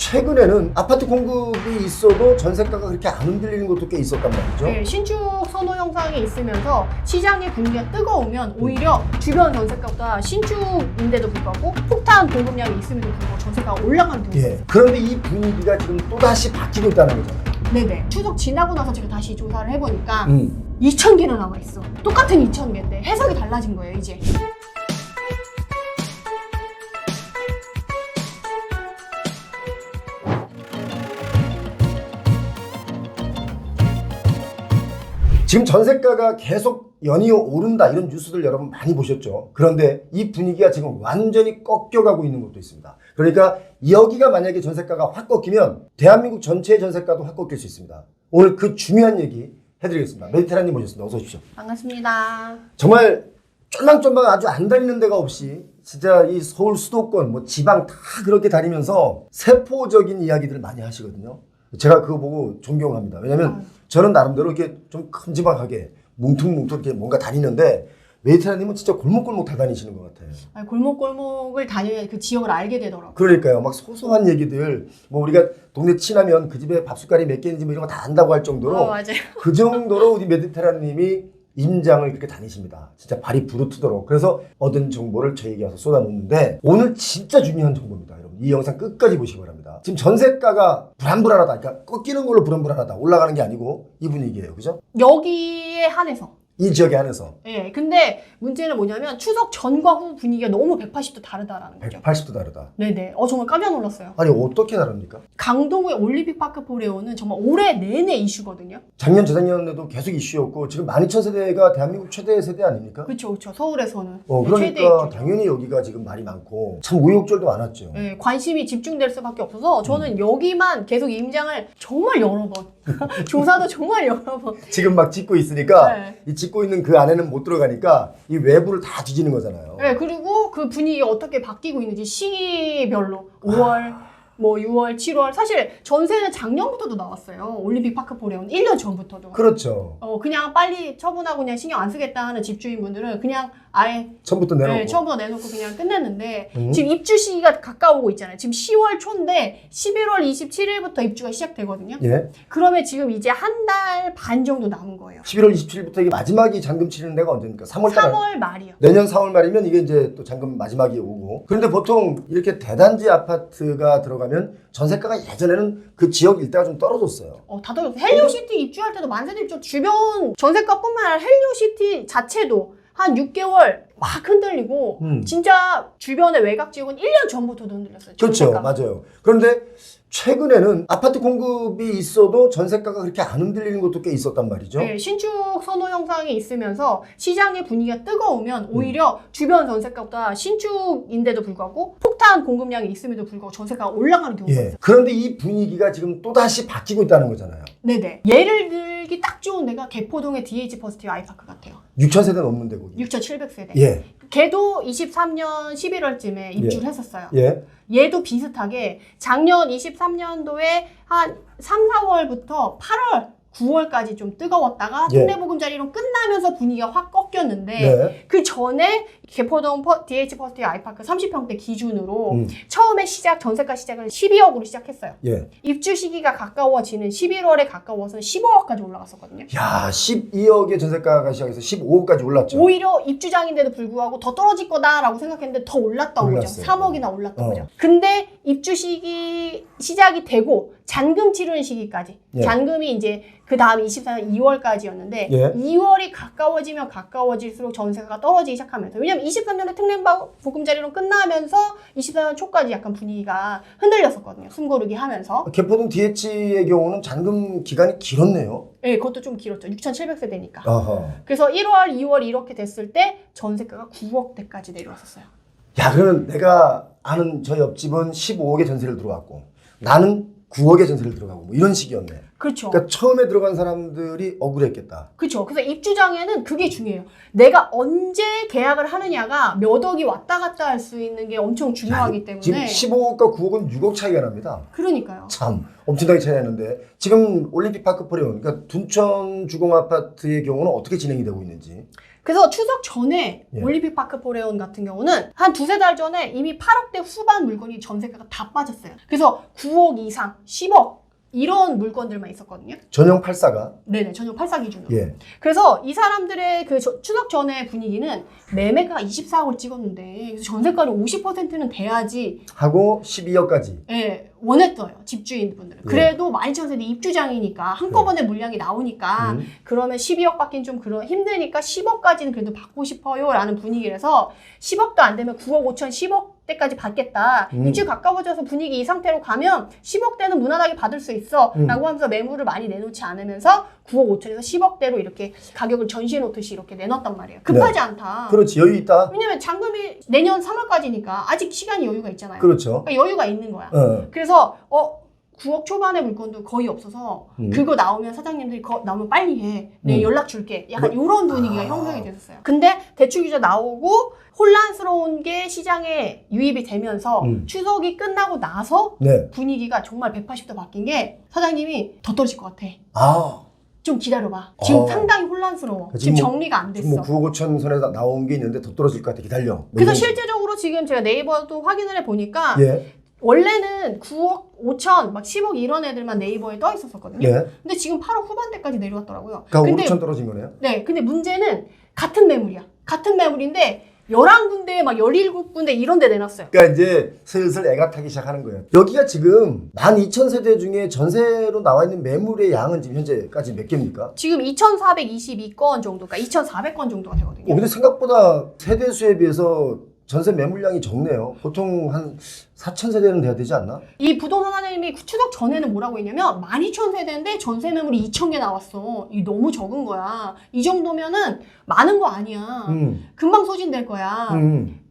최근에는 아파트 공급이 있어도 전세가가 그렇게 안 흔들리는 것도 꽤 있었단 말이죠. 네, 신축 선호 현상이 있으면서 시장의 분위기가 뜨거우면 오히려 주변 전세가보다 신축인데도 불구하고 폭탄 공급량이 있음에도 불구하고 전세가가 올라가는 경우가 있어요. 그런데 이 분위기가 지금 또다시 바뀌고 있다는 거잖아요. 네네. 추석 지나고 나서 제가 다시 조사를 해보니까 2,000개나 나와 있어. 똑같은 2,000개인데 해석이 달라진 거예요, 이제. 지금 전세가가 계속 연이어 오른다 이런 뉴스들 여러분 많이 보셨죠. 그런데 이 분위기가 지금 완전히 꺾여가고 있는 것도 있습니다. 그러니까 여기가 만약에 전세가가 확 꺾이면 대한민국 전체의 전세가도 확 꺾일 수 있습니다. 오늘 그 중요한 얘기 해드리겠습니다. 메디테라님 모셨습니다. 어서 오십시오. 반갑습니다. 정말 쫄랑쫄랑 아주 안 다니는 데가 없이 진짜 이 서울 수도권 뭐 지방 다 그렇게 다니면서 세포적인 이야기들을 많이 하시거든요. 제가 그거 보고 존경합니다. 왜냐면 저는 나름대로 이렇게 좀 큼지막하게 뭉퉁뭉퉁 이렇게 뭔가 다니는데 메디테라님은 진짜 골목골목 다 다니시는 것 같아요. 아니, 골목골목을 다녀야 그 지역을 알게 되더라고요. 그러니까요. 막 소소한 얘기들 뭐 우리가 동네 친하면 그 집에 밥숟갈이 몇 개인지 뭐 이런 거 다 안다고 할 정도로 맞아요. 그 정도로 우리 메디테라님이 임장을 그렇게 다니십니다. 진짜 발이 부르트도록. 그래서 얻은 정보를 저에게 와서 쏟아놓는데 오늘 진짜 중요한 정보입니다. 여러분 이 영상 끝까지 보시기 바랍니다. 지금 전세가가 불안불안하다. 그러니까 꺾이는 걸로 불안불안하다. 올라가는 게 아니고 이 분위기예요. 그죠? 여기에 한해서. 이 지역에 한해서 예, 근데 문제는 뭐냐면 추석 전과 후 분위기가 너무 180도 다르다라는 거죠. 180도 다르다. 네네. 정말 깜짝 놀랐어요. 아니 어떻게 다릅니까? 강동구의 올림픽파크 포레오는 정말 올해 내내 이슈거든요. 작년 재작년에도 계속 이슈였고 지금 12,000세대가 대한민국 최대 세대 아닙니까? 그렇죠, 그렇죠. 서울에서는 그러니까 최대이죠. 당연히 여기가 지금 말이 많고 참 우여곡절도 많았죠. 네, 관심이 집중될 수밖에 없어서 저는 여기만 계속 임장을 정말 여러 번 조사도 정말 여러 번 지금 막 짓고 있으니까 네. 이 짓고 있는 그 안에는 못 들어가니까 이 외부를 다 뒤지는 거잖아요. 네, 그리고 그 분위기 어떻게 바뀌고 있는지 시기별로 5월 뭐 6월, 7월 사실 전세는 작년부터도 나왔어요. 올림픽 파크 포레오는 1년 전부터도. 그렇죠. 그냥 빨리 처분하고 그냥 신경 안 쓰겠다 하는 집주인분들은 그냥 아예 처음부터 내놓고. 네, 처음부터 내놓고 그냥 끝냈는데 지금 입주 시기가 가까우고 있잖아요. 지금 10월 초인데 11월 27일부터 입주가 시작되거든요. 예. 그러면 지금 이제 한 달 반 정도 남은 거예요. 11월 27일부터 이게 마지막이 잔금 치르는 데가 언제입니까? 3월 달. 3월 말이요. 내년 4월 말이면 이게 이제 또 잔금 마지막이 오고. 그런데 보통 이렇게 대단지 아파트가 들어가면 전세가가 예전에는 그 지역 일대가 좀 떨어졌어요. 다들 헬리오시티 입주할 때도 만세대 입주 주변 전세가뿐만 아니라 헬리오시티 자체도 한 6개월 막 흔들리고 진짜 주변의 외곽 지역은 1년 전부터도 흔들렸어요. 그렇죠. 전세가. 맞아요. 그런데 최근에는 아파트 공급이 있어도 전세가가 그렇게 안 흔들리는 것도 꽤 있었단 말이죠. 네, 신축 선호 현상이 있으면서 시장의 분위기가 뜨거우면 오히려 주변 전세가보다 신축인데도 불구하고 폭탄 공급량이 있음에도 불구하고 전세가가 올라가는 경우가 있어요. 그런데 이 분위기가 지금 또다시 바뀌고 있다는 거잖아요. 네네. 예를 들기 딱 좋은 데가 개포동의 DH 퍼스트 아이파크 같아요. 6,000세대 넘는데 거기. 6,700세대. 예. 걔도 23년 11월쯤에 입주를 했었어요. 예. 얘도 비슷하게 작년 23년도에 한 3, 4월부터 8월, 9월까지 좀 뜨거웠다가 예. 특례보금자리론 끝나면서 분위기가 확 꺾였는데 네. 그 전에 개포동 DH 퍼스트 아이파크 30평대 기준으로 처음에 전세가 시작을 12억으로 시작했어요. 예. 입주 시기가 가까워지는 11월에 가까워서는 15억까지 올라갔었거든요. 야, 12억의 전세가가 시작해서 15억까지 올랐죠. 오히려 입주장인데도 불구하고 더 떨어질 거다라고 생각했는데 더 올랐던 올랐어요. 거죠. 3억이나 올랐던 거죠. 근데 입주 시작이 되고 잔금 치르는 시기까지. 예. 잔금이 이제 그 다음 24년 2월까지였는데 예. 2월이 가까워지면 가까워질수록 전세가 떨어지기 시작하면서 왜냐면 23년에 특례보금자리론 끝나면서 24년 초까지 약간 분위기가 흔들렸었거든요. 숨고르기 하면서. 개포동 DH의 경우는 잔금 기간이 길었네요. 네, 그것도 좀 길었죠. 6,700세대니까. 아하. 그래서 1월, 2월 이렇게 됐을 때 전세가가 9억대까지 내려왔었어요. 야, 그러면 내가 아는 저 옆집은 15억의 전세를 들어왔고 나는 9억의 전세를 들어가고 뭐 이런 식이었네. 그렇죠. 그러니까 처음에 들어간 사람들이 억울했겠다. 그렇죠. 그래서 입주장에는 그게 중요해요. 내가 언제 계약을 하느냐가 몇 억이 왔다 갔다 할 수 있는 게 엄청 중요하기 때문에. 지금 15억과 9억은 6억 차이가 납니다. 그러니까요. 참 엄청나게 차이 나는데 지금 올림픽 파크 포레온 그러니까 둔천 주공 아파트의 경우는 어떻게 진행이 되고 있는지. 그래서 추석 전에 예. 올림픽 파크 포레온 같은 경우는 한 두세 달 전에 이미 8억대 후반 물건이 전세가가 다 빠졌어요. 그래서 9억 이상, 10억 이런 물건들만 있었거든요. 전용 84가 네네, 전용 84 기준으로. 예. 그래서 이 사람들의 그 추석 전에 분위기는 매매가 24억을 찍었는데 그래서 전세가를 50%는 돼야지 하고 12억까지. 예, 원했어요. 집주인분들은. 예. 그래도 12,000세대 입주장이니까 한꺼번에 물량이 나오니까 그러면 12억 받긴 좀 힘드니까 10억까지는 그래도 받고 싶어요 라는 분위기라서 10억도 안 되면 9억 5천 10억 대까지 받겠다. 입주 가까워져서 분위기 이 상태로 가면 10억대는 무난하게 받을 수 있어 라고 하면서 매물을 많이 내놓지 않으면서 9억 5천에서 10억대로 이렇게 가격을 전시해 놓듯이 이렇게 내놨단 말이에요. 급하지 네. 않다. 그렇지 여유 있다. 왜냐면 잔금이 내년 3월까지니까 아직 시간이 여유가 있잖아요. 그렇죠. 그러니까 여유가 있는 거야. 어. 그래서 9억 초반의 물건도 거의 없어서 그거 나오면 사장님들이 나오면 빨리 해. 내 연락 줄게. 약간 이런 분위기가 형성이 됐었어요. 근데 대출 규제 나오고 혼란스러운 게 시장에 유입이 되면서 추석이 끝나고 나서 네. 분위기가 정말 180도 바뀐 게 사장님이 더 떨어질 것 같아. 아. 좀 기다려봐. 지금 어. 상당히 혼란스러워. 지금 지금 뭐- 정리가 안 됐어. 지금 뭐 9억 5천 선에 나온 게 있는데 더 떨어질 것 같아. 기다려. 뭐 그래서 이런 실제적으로 지금 제가 네이버도 확인을 해보니까 예. 원래는 9억 5천 막 10억 이런 애들만 네이버에 떠 있었거든요. 예. 근데 지금 8억 후반대까지 내려왔더라고요. 그러니까 근데 5천 떨어진 거네요. 네, 근데 문제는 같은 매물이야. 같은 매물인데 11군데 막 17군데 이런 데 내놨어요. 그러니까 이제 슬슬 애가 타기 시작하는 거예요. 여기가 지금 12,000세대 중에 전세로 나와 있는 매물의 양은 지금 현재까지 몇 개입니까? 지금 2,422건 정도가 2,400건 정도가 되거든요. 근데 생각보다 세대 수에 비해서 전세 매물량이 적네요. 보통 한 4,000세대는 돼야 되지 않나? 이 부동산 사장님이 추석 전에는 뭐라고 했냐면 12,000세대인데 전세 매물이 2,000개 나왔어. 이 너무 적은 거야. 이 정도면은 많은 거 아니야. 금방 소진될 거야.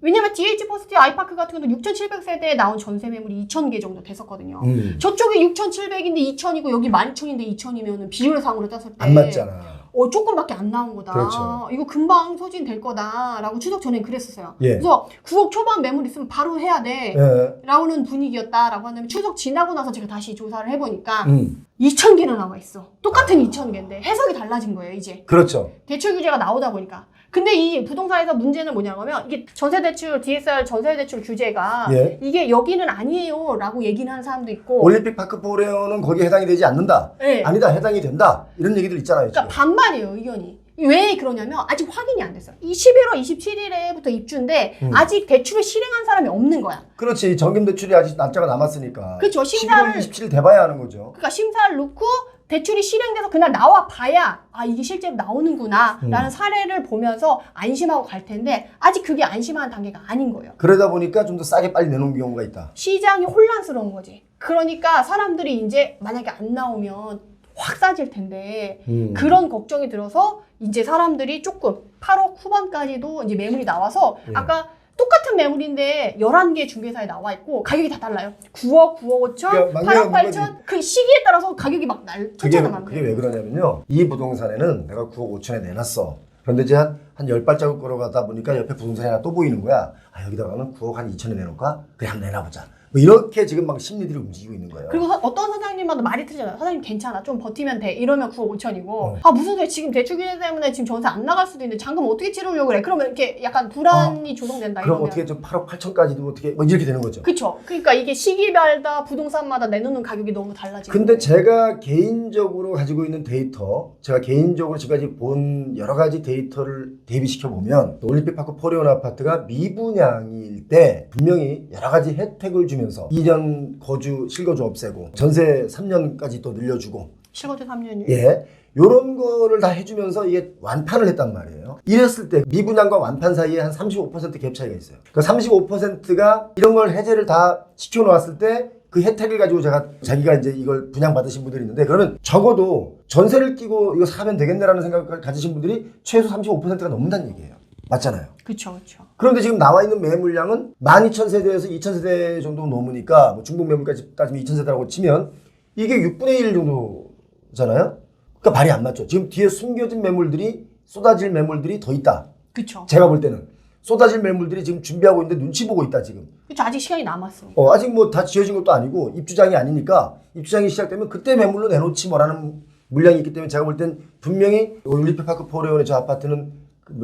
왜냐면 DH 퍼스트 아이파크 같은 경우도 6,700세대에 나온 전세 매물이 2,000개 정도 됐었거든요. 저쪽에 6,700인데 2,000이고 여기 12,000인데 2,000이면 비율상으로 땄을 때 안 맞잖아. 조금밖에 안 나온 거다. 그렇죠. 이거 금방 소진될 거다라고 추석 전에 그랬었어요. 예. 그래서 9억 초반 매물 있으면 바로 해야 돼. 예. 라는 분위기였다라고 하면 추석 지나고 나서 제가 다시 조사를 해보니까 음. 2,000개나 나와 있어. 똑같은 2,000개인데 해석이 달라진 거예요, 이제. 그렇죠. 대출 규제가 나오다 보니까. 근데 이 부동산에서 문제는 뭐냐면 이게 전세대출, DSR 전세대출 규제가 예. 이게 여기는 아니에요 라고 얘기는 하는 사람도 있고 올림픽 파크 포레오는 거기에 해당이 되지 않는다. 네. 아니다. 해당이 된다. 이런 얘기들 있잖아요. 그러니까 지금. 반반이에요, 의견이. 왜 그러냐면 아직 확인이 안 됐어요. 이 11월 27일에부터 입주인데 아직 대출을 실행한 사람이 없는 거야. 그렇지. 정금 대출이 아직 날짜가 남았으니까. 그렇죠. 11월 27일 돼봐야 하는 거죠. 그러니까 심사를 놓고 대출이 실행돼서 그날 나와 봐야 이게 실제로 나오는구나 라는 사례를 보면서 안심하고 갈 텐데 아직 그게 안심하는 단계가 아닌 거예요. 그러다 보니까 좀 더 싸게 빨리 내놓은 경우가 있다. 시장이 혼란스러운 거지. 그러니까 사람들이 이제 만약에 안 나오면 확 싸질 텐데 그런 걱정이 들어서 이제 사람들이 조금 8억 후반까지도 이제 매물이 나와서 아까 똑같은 매물인데 11개 중개사에 나와 있고 가격이 다 달라요. 9억, 9억 5천, 그러니까 8억 8천 그 시기에 따라서 가격이 막 천차만별. 그게 왜 그러냐면요. 이 부동산에는 내가 9억 5천에 내놨어. 그런데 이제 한 10발자국 걸어가다 보니까 옆에 부동산이 하나 또 보이는 거야. 여기다가는 9억 한 2천에 내놓을까? 그래 한번 내놔보자. 뭐 이렇게 지금 막 심리들이 움직이고 있는 거예요. 그리고 어떤 사장님마다 말이 틀리잖아요. 사장님 괜찮아. 좀 버티면 돼. 이러면 9억 5천이고. 무슨 소리 지금 대출 규제 때문에 지금 전세 안 나갈 수도 있는데 잔금 어떻게 치르려고 그래. 그러면 이렇게 약간 불안이 조성된다. 그럼 이러면. 어떻게 좀 8억 8천까지도 어떻게 뭐 이렇게 되는 거죠. 그쵸. 그러니까 이게 시기별다 부동산마다 내놓는 가격이 너무 달라지고. 근데 제가 개인적으로 가지고 있는 데이터, 제가 개인적으로 지금까지 본 여러 가지 데이터를 대비시켜 보면 올림픽파크 포레온 아파트가 미분양일 때 분명히 여러 가지 혜택을 주면서 2년 거주 실거주 없애고 전세 3년까지 또 늘려주고 실거주 3년이요. 예. 요런 거를 다 해주면서 이게 완판을 했단 말이에요. 이랬을 때 미분양과 완판 사이에 한 35% 갭 차이가 있어요. 그 35%가 이런 걸 해제를 다 시켜놓았을 때 그 혜택을 가지고 자기가 이제 이걸 분양받으신 분들이 있는데 그러면 적어도 전세를 끼고 이거 사면 되겠네라는 생각을 가지신 분들이 최소 35%가 넘는다는 얘기예요. 맞잖아요. 그쵸, 그쵸. 그런데 지금 나와 있는 매물량은 12,000세대에서 2,000세대 정도 넘으니까 뭐 중복 매물까지 따지면 2,000세대라고 치면 이게 6분의 1 정도 거잖아요. 그러니까 말이 안 맞죠. 지금 뒤에 숨겨진 매물들이 쏟아질 매물들이 더 있다. 그쵸. 제가 볼 때는 쏟아질 매물들이 지금 준비하고 있는데 눈치 보고 있다 지금. 그쵸. 아직 시간이 남았어. 아직 뭐 다 지어진 것도 아니고 입주장이 아니니까 입주장이 시작되면 그때 매물로 내놓지 뭐라는 물량이 있기 때문에 제가 볼 땐 분명히 올림픽파크 포레온의 저 아파트는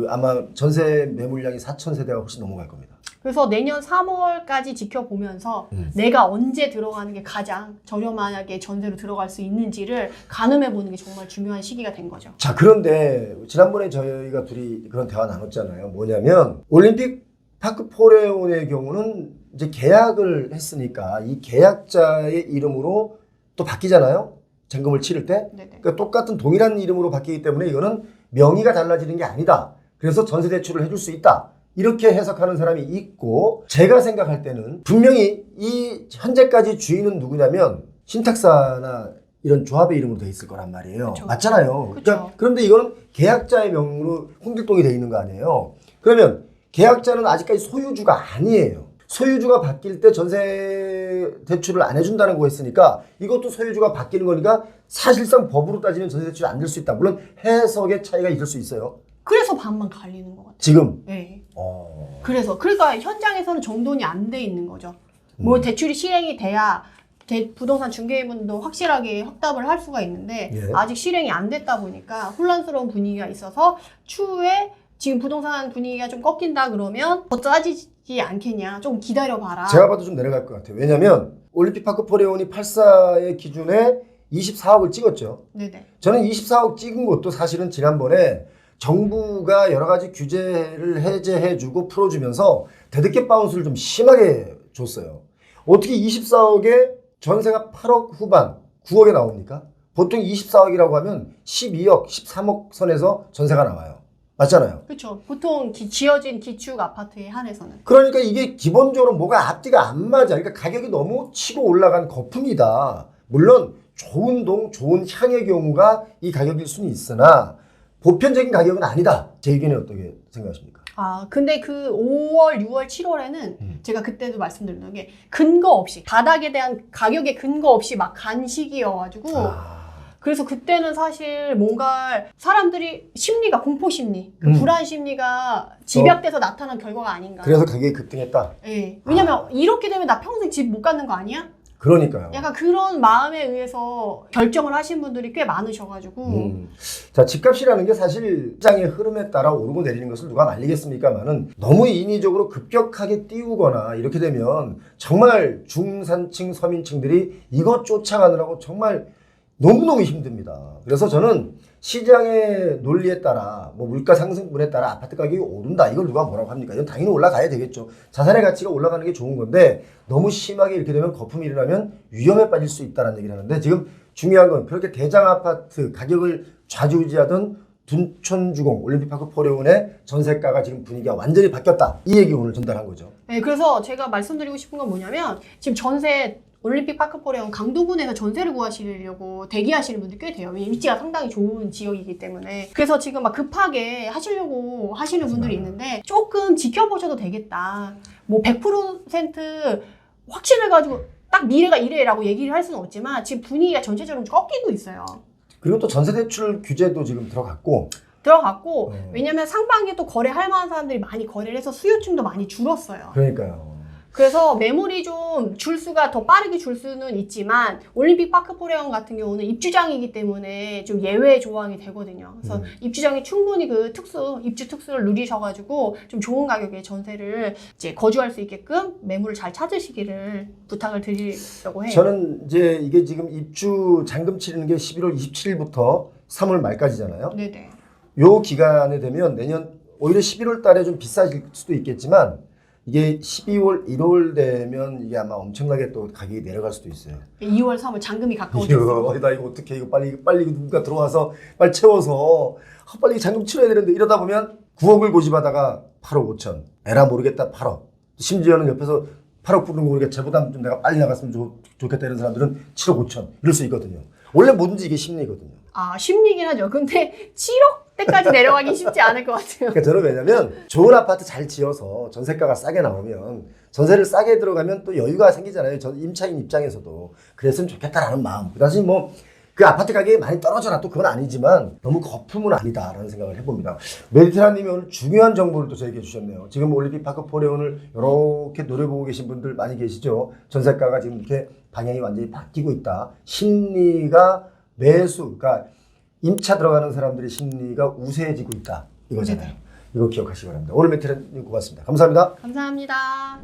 아마 전세 매물량이 4,000세대가 훨씬 넘어갈 겁니다. 그래서 내년 3월까지 지켜보면서 내가 언제 들어가는 게 가장 저렴하게 전세로 들어갈 수 있는지를 가늠해 보는 게 정말 중요한 시기가 된 거죠. 자, 그런데 지난번에 저희가 둘이 그런 대화 나눴잖아요. 뭐냐면 올림픽 파크 포레온의 경우는 이제 계약을 했으니까 이 계약자의 이름으로 또 바뀌잖아요. 잔금을 치를 때. 네네. 그러니까 똑같은 동일한 이름으로 바뀌기 때문에 이거는 명의가 달라지는 게 아니다. 그래서 전세 대출을 해줄 수 있다. 이렇게 해석하는 사람이 있고, 제가 생각할 때는 분명히 이 현재까지 주인은 누구냐면 신탁사나 이런 조합의 이름으로 돼 있을 거란 말이에요. 그쵸. 맞잖아요. 그쵸. 그러니까 그런데 이거는 계약자의 명으로 홍길동이 돼 있는 거 아니에요. 그러면 계약자는 아직까지 소유주가 아니에요. 소유주가 바뀔 때 전세 대출을 안 해준다는 거 했으니까 이것도 소유주가 바뀌는 거니까 사실상 법으로 따지면 전세 대출이 안 될 수 있다. 물론 해석의 차이가 있을 수 있어요. 그래서 반만 갈리는 것 같아요. 지금. 네. 그러니까 현장에서는 정돈이 안 돼 있는 거죠. 뭐 대출이 실행이 돼야 부동산 중개인분도 확실하게 확답을 할 수가 있는데 예. 아직 실행이 안 됐다 보니까 혼란스러운 분위기가 있어서 추후에 지금 부동산 분위기가 좀 꺾인다 그러면 더 짜지지 않겠냐. 좀 기다려봐라. 제가 봐도 좀 내려갈 것 같아요. 왜냐면 올림픽파크 포레온이 84의 기준에 24억을 찍었죠. 네네. 저는 24억 찍은 것도 사실은 지난번에 정부가 여러 가지 규제를 해제해주고 풀어주면서 대득게 바운스를 좀 심하게 줬어요. 어떻게 24억에 전세가 8억 후반, 9억에 나옵니까? 보통 24억이라고 하면 12억, 13억 선에서 전세가 나와요. 맞잖아요. 그렇죠. 보통 지어진 기축 아파트에 한해서는. 그러니까 이게 기본적으로 뭐가 앞뒤가 안 맞아. 그러니까 가격이 너무 치고 올라간 거품이다. 물론 좋은 동, 좋은 향의 경우가 이 가격일 수는 있으나 보편적인 가격은 아니다. 제 의견이 어떻게 생각하십니까? 근데 그 5월, 6월, 7월에는 제가 그때도 말씀드렸던 게 근거 없이, 바닥에 대한 가격에 근거 없이 막 간 시기여가지고 그래서 그때는 사실 뭔가 사람들이 심리가 공포 심리, 그 불안 심리가 집약돼서 나타난 결과가 아닌가. 그래서 가격이 급등했다? 네. 왜냐면 이렇게 되면 나 평생 집 못 갖는 거 아니야? 그러니까요. 약간 그런 마음에 의해서 결정을 하신 분들이 꽤 많으셔가지고. 자, 집값이라는 게 사실 시장의 흐름에 따라 오르고 내리는 것을 누가 말리겠습니까만은 너무 인위적으로 급격하게 띄우거나 이렇게 되면 정말 중산층 서민층들이 이것 쫓아가느라고 정말 너무너무 힘듭니다. 그래서 저는 시장의 논리에 따라 뭐 물가 상승분에 따라 아파트 가격이 오른다. 이걸 누가 뭐라고 합니까? 이건 당연히 올라가야 되겠죠. 자산의 가치가 올라가는 게 좋은 건데 너무 심하게 이렇게 되면 거품이 일어나면 위험에 빠질 수 있다는 얘기를 하는데 지금 중요한 건 그렇게 대장 아파트 가격을 좌지우지하던 둔촌주공 올림픽파크 포레온의 전세가가 지금 분위기가 완전히 바뀌었다. 이 얘기 오늘 전달한 거죠. 네, 그래서 제가 말씀드리고 싶은 건 뭐냐면 지금 전세 올림픽 파크 포레온 강동구에서 전세를 구하시려고 대기하시는 분들 꽤 돼요. 위치가 상당히 좋은 지역이기 때문에. 그래서 지금 막 급하게 하시려고 하시는 분들이 있는데 조금 지켜보셔도 되겠다. 뭐 100% 확신을 가지고 딱 미래가 이래라고 얘기를 할 수는 없지만 지금 분위기가 전체적으로 꺾이고 있어요. 그리고 또 전세대출 규제도 지금 들어갔고 왜냐면 상반기에 또 거래할 만한 사람들이 많이 거래를 해서 수요층도 많이 줄었어요. 그러니까요. 그래서 매물이 좀 줄수가 더 빠르게 줄 수는 있지만 올림픽 파크 포레온 같은 경우는 입주장이기 때문에 좀 예외 조항이 되거든요. 그래서 입주장이 충분히 그 입주 특수를 누리셔가지고 좀 좋은 가격에 전세를 이제 거주할 수 있게끔 매물을 잘 찾으시기를 부탁을 드리려고 해요. 저는 이제 이게 지금 입주 잔금 치르는 게 11월 27일부터 3월 말까지잖아요. 네네. 요 기간에 되면 내년 오히려 11월 달에 좀 비싸질 수도 있겠지만 이게 12월, 1월 되면 이게 아마 엄청나게 또 가격이 내려갈 수도 있어요. 2월, 3월 잔금이 가까워졌어요. 나 이거 어떻게 이거 빨리 누가 들어와서 빨리 채워서 빨리 잔금 치러야 되는데 이러다 보면 9억을 고집하다가 8억 5천. 에라 모르겠다 8억. 심지어는 옆에서 8억 부르는 거 모르겠다. 재보담 좀 내가 빨리 나갔으면 좋겠다 이런 사람들은 7억 5천. 이럴 수 있거든요. 원래 뭐든지 이게 심리거든요. 심리긴 하죠. 근데 7억 대까지 내려가기 쉽지 않을 것 같아요. 그러니까 저는 왜냐면 좋은 아파트 잘 지어서 전세가가 싸게 나오면 전세를 싸게 들어가면 또 여유가 생기잖아요. 저 임차인 입장에서도 그랬으면 좋겠다라는 마음. 사실 뭐 그 아파트 가격이 많이 떨어져라 또 그건 아니지만 너무 거품은 아니다라는 생각을 해봅니다. 메디테라님이 오늘 중요한 정보를 또 저에게 주셨네요. 지금 올림픽 파크 포레온을 이렇게 노려보고 계신 분들 많이 계시죠. 전세가가 지금 이렇게 방향이 완전히 바뀌고 있다. 심리가 매수, 그러니까 임차 들어가는 사람들의 심리가 우세해지고 있다. 이거잖아요. 이거 기억하시기 바랍니다. 오늘 메디테라님 고맙습니다. 감사합니다. 감사합니다.